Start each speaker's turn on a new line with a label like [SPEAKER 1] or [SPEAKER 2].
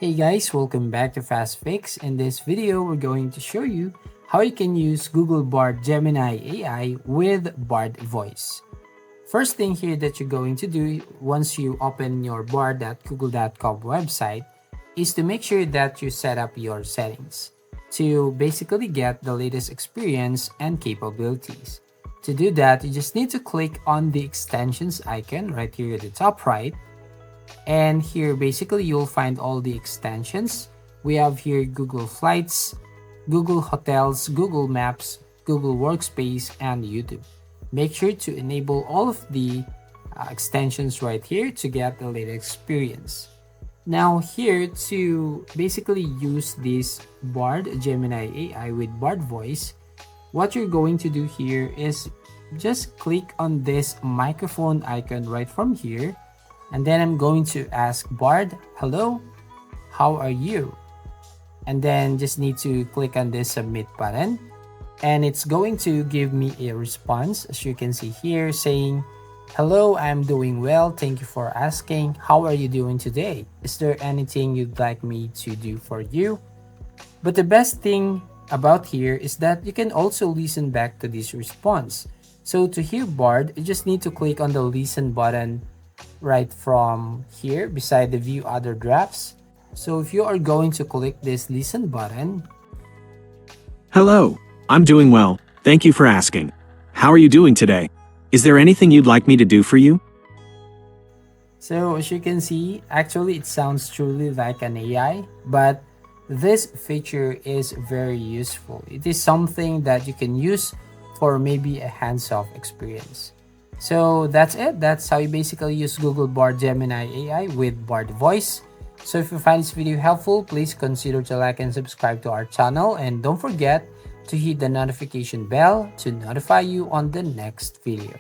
[SPEAKER 1] Hey guys, welcome back to Fast Fix. In this video, we're going to show you how you can use Google Bard Gemini AI with Bard Voice. First thing here that you're going to do once you open your bard.google.com website is to make sure that you set up your settings to basically get the latest experience and capabilities. To do that, you just need to click on the extensions icon right here at the top right. And here basically you'll find all the extensions. We have here Google Flights, Google Hotels, Google Maps, Google Workspace, and YouTube. Make sure to enable all of the extensions right here to get the latest experience. Now here to basically use this Bard Gemini AI with Bard Voice, what you're going to do here is just click on this microphone icon right from here. And then I'm going to ask Bard, hello, how are you? And then just need to click on this submit button. And it's going to give me a response, as you can see here, saying, hello, I'm doing well. Thank you for asking. How are you doing today? Is there anything you'd like me to do for you? But the best thing about here is that you can also listen back to this response. So to hear Bard, you just need to click on the listen button right from here beside the view other drafts. So if you are going to click this listen button.
[SPEAKER 2] Hello, I'm doing well. Thank you for asking. How are you doing today? Is there anything you'd like me to do for you?
[SPEAKER 1] So as you can see, actually it sounds truly like an AI, but this feature is very useful. It is something that you can use for maybe a hands-off experience. So that's it. That's how you basically use Google Bard Gemini AI with Bard Voice. So if you find this video helpful, please consider to like and subscribe to our channel. And don't forget to hit the notification bell to notify you on the next video.